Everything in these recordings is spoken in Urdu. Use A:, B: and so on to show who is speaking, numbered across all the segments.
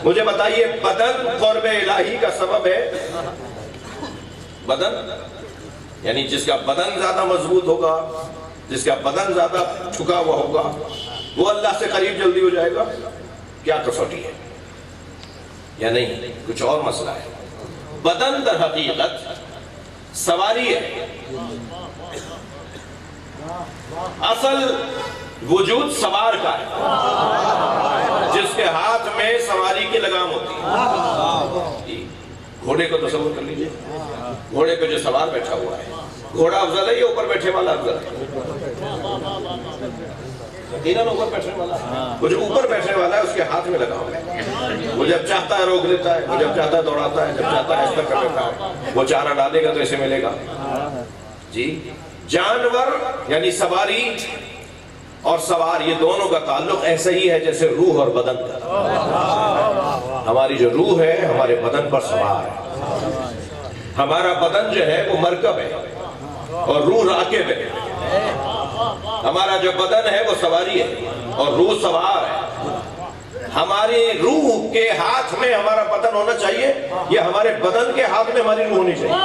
A: مجھے بتائیے بدن قرب الہی کا سبب ہے؟ بدن یعنی جس کا بدن زیادہ مضبوط ہوگا، جس کا بدن زیادہ جھکا ہوا ہوگا، وہ اللہ سے قریب جلدی ہو جائے گا؟ کیا کسوٹی ہے یا نہیں؟ کچھ اور مسئلہ ہے۔ بدن در حقیقت سواری ہے، اصل وجود سوار کا ہے، جس کے ہاتھ میں سواری کی لگام ہوتی ہے۔ گھوڑے کو تصور کر لیجئے، گھوڑے پہ جو سوار بیٹھا ہوا ہے، گھوڑا افضل ہے یا اوپر بیٹھے والا افضل ہے؟ یقیناً اوپر بیٹھنے والا۔ وہ جو اوپر بیٹھنے والا ہے اس کے ہاتھ میں لگام ہے، وہ جب چاہتا ہے روک لیتا ہے، وہ جب چاہتا ہے دوڑاتا ہے، جب چاہتا ہے اس طرح کر لیتا ہے۔ وہ چارہ ڈالے گا تو اسے ملے گا۔ جی جانور یعنی سواری اور سوار، یہ دونوں کا تعلق ایسا ہی ہے جیسے روح اور بدن کا۔ ہماری جو روح ہے ہمارے بدن پر سوار ہے، ہمارا بدن جو ہے وہ مرکب ہے اور روح راکب ہے۔ ہمارا جو بدن ہے وہ سواری ہے اور روح سوار ہے۔ ہماری روح کے ہاتھ میں ہمارا بدن ہونا چاہیے یا ہمارے بدن کے ہاتھ میں ہماری روح ہونی چاہیے؟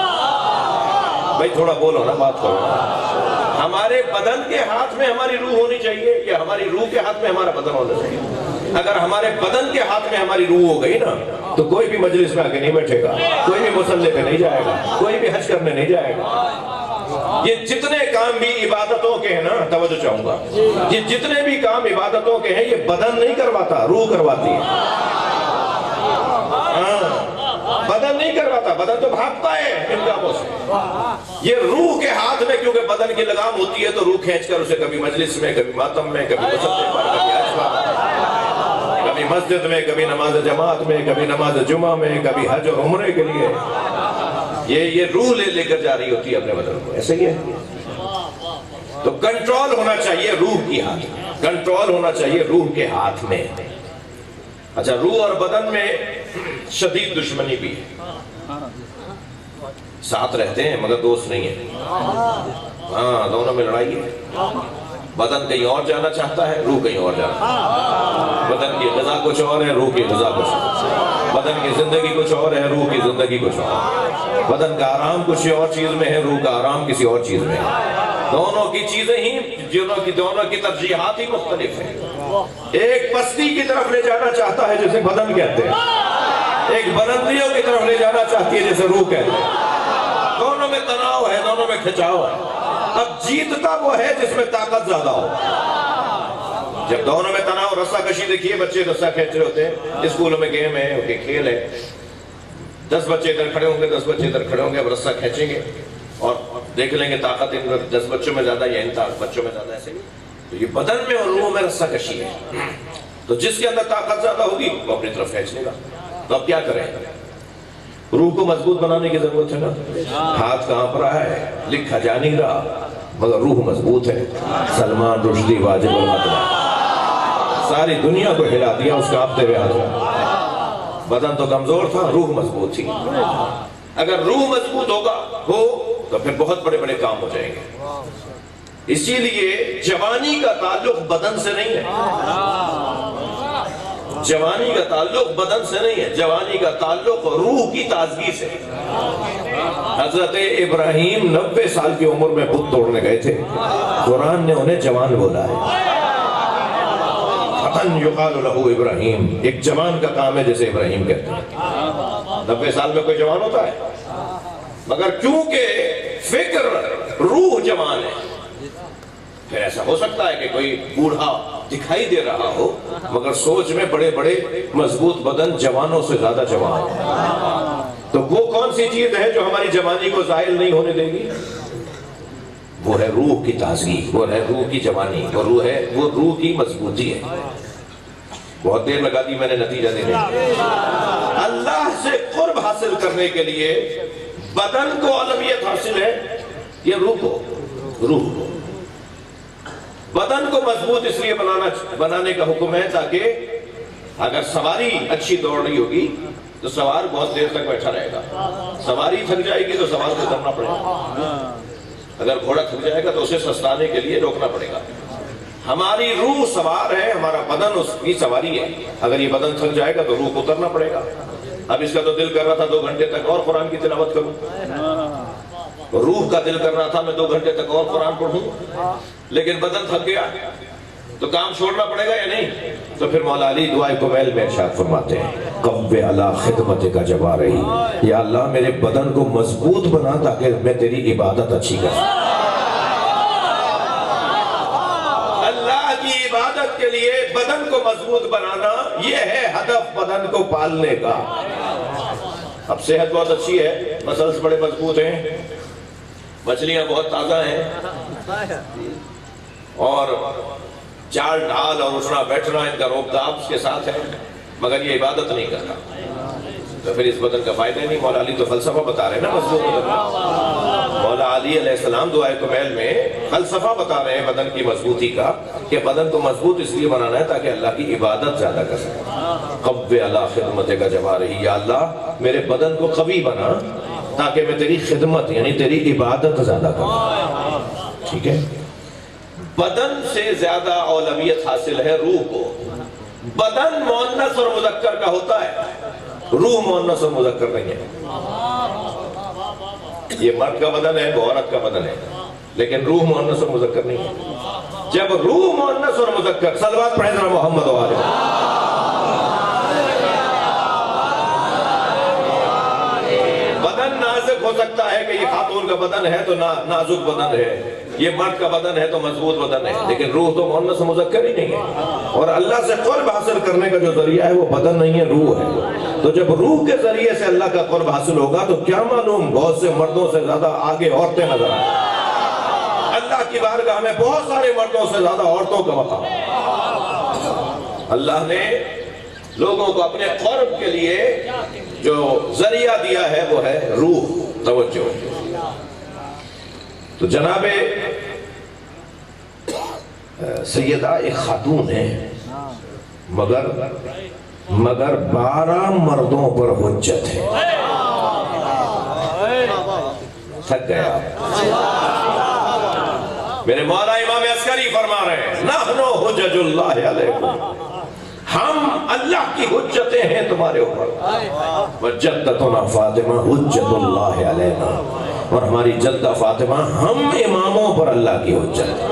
A: بھائی تھوڑا بولو نا، بات کرو۔ ہمارے بدن کے ہاتھ میں ہماری روح ہونی چاہیے یا ہماری روح کے ہاتھ میں ہمارا بدن ہونا چاہیے؟ اگر ہمارے بدن کے ہاتھ میں ہماری روح ہو گئی نا تو کوئی بھی مجلس میں آگے نہیں بیٹھے گا، کوئی بھی مصلی پہ نہیں جائے گا، کوئی بھی حج کرنے نہیں جائے گا۔ یہ جتنے کام بھی عبادتوں کے ہیں نا، توجہ چاہوں گا، یہ جتنے بھی کام عبادتوں کے ہیں یہ بدن نہیں کرواتا، روح کرواتی ہے۔ بدن نہیں کرواتا، بدن تو بھاگتا ہے ان کاموں سے۔ یہ روح کے ہاتھ میں کیونکہ بدن کی لگام ہوتی ہے تو روح کھینچ کر اسے کبھی مجلس میں، کبھی ماتم میں، کبھی مصلی پر، کبھی حج پر، کبھی مسجد میں، کبھی نماز جماعت میں، کبھی نماز جمعہ میں، کبھی حج اور عمرے کے لیے یہ روح لے کر جا رہی ہوتی ہے اپنے بدن کو۔ ایسے ہی ہے۔ تو کنٹرول ہونا چاہیے روح کی ہاتھ میں، کنٹرول ہونا چاہیے روح کے ہاتھ میں۔ اچھا، روح اور بدن میں شدید دشمنی بھی ہے، ساتھ رہتے ہیں مگر دوست نہیں ہیں۔ ہاں، دونوں میں لڑائی ہے۔ بدن کہیں اور جانا چاہتا ہے، روح کہیں اور جانا۔ بدن کی غذا کچھ اور ہے، روح کی غذا کچھ اور۔ بدن کی زندگی کچھ اور ہے، روح کی زندگی کچھ اور۔ بدن کا آرام کچھ اور چیز میں ہے، روح کا آرام کسی اور چیز میں ہے۔ دونوں کی چیزیں ہی، دونوں کی ترجیحات ہی مختلف ہیں۔ ایک پستی کی طرف لے جانا چاہتا ہے جسے بدن کہتے ہیں، ایک بلندیوں کی طرف لے جانا چاہتی ہے جسے روح کہتے ہیں۔ دونوں میں تناؤ ہے، دونوں میں کھچاؤ ہے۔ اب جیتتا وہ ہے جس میں طاقت زیادہ ہو۔ جب دونوں میں تناؤ، رسہ کشی دیکھیے، بچے رسہ کھینچ رہے ہوتے ہیں، اسکولوں میں گیم ہے، کھیل ہے، 10 بچے ادھر کھڑے ہوں گے، 10 بچے ادھر کھڑے ہوں گے، اب رسہ کھینچیں گے اور دیکھ لیں گے طاقت ان 10 بچوں میں زیادہ یا ان بچوں میں زیادہ، ایسے نہیں۔ تو یہ بدن میں اور روح میں رسہ کشی ہے۔ تو جس کے اندر طاقت زیادہ ہوگی وہ اپنی طرف کھینچ لے گا۔ تو اب کیا کریں؟ روح کو مضبوط بنانے کی ضرورت ہے نا۔ ہاتھ کہاں پر ہے، لکھا جا نہیں رہا مگر روح مضبوط ہے۔ سلمان رشدی واجب المدنہ ساری دنیا کو ہلا دیا اس کانپتے ہوئے ہاتھ۔ بدن تو کمزور تھا، روح مضبوط تھی۔ اگر روح مضبوط ہوگا تو پھر بہت بڑے بڑے کام ہو جائیں گے۔ اسی لیے جوانی کا تعلق بدن سے نہیں ہے، جوانی کا تعلق بدن سے نہیں ہے، جوانی کا تعلق روح کی تازگی سے۔ حضرت ابراہیم 90 سال کی عمر میں بت توڑنے گئے تھے، قرآن نے انہیں جوان بولا ہے۔ فتن یقال لہو ابراہیم، ایک جوان کا کام ہے جیسے ابراہیم کہتے ہیں۔ 90 سال میں کوئی جوان ہوتا ہے؟ مگر کیونکہ فکر روح جوان ہے، پھر ایسا ہو سکتا ہے کہ کوئی بوڑھا دکھائی دے رہا ہو مگر سوچ میں بڑے بڑے مضبوط بدن جوانوں سے زیادہ جوان۔ تو وہ کون سی چیز ہے جو ہماری جوانی کو زائل نہیں ہونے دے گی؟ وہ ہے روح کی تازگی، وہ ہے روح کی جوانی، وہ روح کی مضبوطی ہے۔ بہت دیر لگا دی میں نے نتیجہ دینے۔ اللہ سے قرب حاصل کرنے کے لیے بدن کو اولویت حاصل ہے، یہ روح کو بدن کو مضبوط اس لیے بنانے کا حکم ہے تاکہ اگر سواری اچھی دوڑ رہی ہوگی تو سوار بہت دیر تک بیٹھا رہے گا۔ سواری تھک جائے گی تو سوار کو اترنا پڑے گا۔ اگر گھوڑا تھک جائے گا تو اسے سستانے کے لیے روکنا پڑے گا۔ ہماری روح سوار ہے، ہمارا بدن اس کی سواری ہے. اگر یہ بدن تھک جائے گا تو روح کو اترنا پڑے گا. اب اس کا تو دل کر رہا تھا 2 گھنٹے تک اور قرآن کی تلاوت کروں، روح کا دل کر رہا تھا میں 2 گھنٹے تک اور قرآن پڑھوں، لیکن بدن تھک گیا تو کام چھوڑنا پڑے گا یا نہیں؟ تو پھر مولا علی دعائے کمیل میں ارشاد فرماتے ہیں قوّ علی خدمتک جوارحی، یا اللہ میرے بدن کو مضبوط بنا تاکہ میں تیری عبادت اچھی کر سکوں. اللہ کی عبادت کے لیے بدن کو مضبوط بنانا یہ ہے ہدف بدن کو پالنے کا. اب صحت بہت اچھی ہے، مسلس بڑے مضبوط ہیں، مچھلیاں بہت تازہ ہیں، اور چال ڈھال اور اٹھنا بیٹھنا ان کا روب داب کے ساتھ ہے، مگر یہ عبادت نہیں کرتا تو پھر اس بدن کا فائدہ نہیں. مولا علی تو فلسفہ بتا رہے ہیں نا مضبوط بدن کا. مولا علی علیہ السلام دعائے کمیل میں فلسفہ بتا رہے ہیں بدن کی مضبوطی کا، کہ بدن کو مضبوط اس لیے بنانا ہے تاکہ اللہ کی عبادت زیادہ کر سکے. قوّ علی خدمتک جوارحی، یا اللہ میرے بدن کو قوی بنا تاکہ میں تیری خدمت یعنی تیری عبادت زیادہ کروں. ٹھیک ہے، بدن سے زیادہ اولویت حاصل ہے روح کو. بدن مؤنث اور مذکر کا ہوتا ہے، روح مؤنث اور مذکر نہیں ہے. یہ مرد کا بدن ہے، وہ عورت کا بدن ہے، لیکن روح مؤنث اور مذکر نہیں ہے. جب روح مؤنث اور مذکر، صلوات پڑھیں ذرا محمد و آلہ. بدن نازک ہو سکتا ہے کہ یہ خاتون کا بدن ہے تو نازک بدن ہے، یہ مرد کا بدن ہے تو مضبوط بدن ہے، لیکن روح تو مؤنث مذکر ہی نہیں ہے. اور اللہ سے قرب حاصل کرنے کا جو ذریعہ ہے وہ بدن نہیں ہے، روح ہے. تو جب روح کے ذریعے سے اللہ کا قرب حاصل ہوگا تو کیا معلوم بہت سے مردوں سے زیادہ آگے عورتیں نظر آئیں. اللہ کی بارگاہ میں بہت سارے مردوں سے زیادہ عورتوں کا مقام. اللہ نے لوگوں کو اپنے قرب کے لیے جو ذریعہ دیا ہے وہ ہے روح. توجہ. تو جناب سیدہ ایک خاتون ہے، مگر 12 مردوں پر حجت ہے. تھک گیا. میرے مولا امام عسکری فرما رہے ہیں نحن حجج اللہ علیکم، ہم اللہ کی حجتیں ہیں تمہارے اوپر. وجدتنا فاطمہ حجت اللہ علینا، اور ہماری جدہ فاطمہ ہم اماموں پر اللہ کی حجت ہے.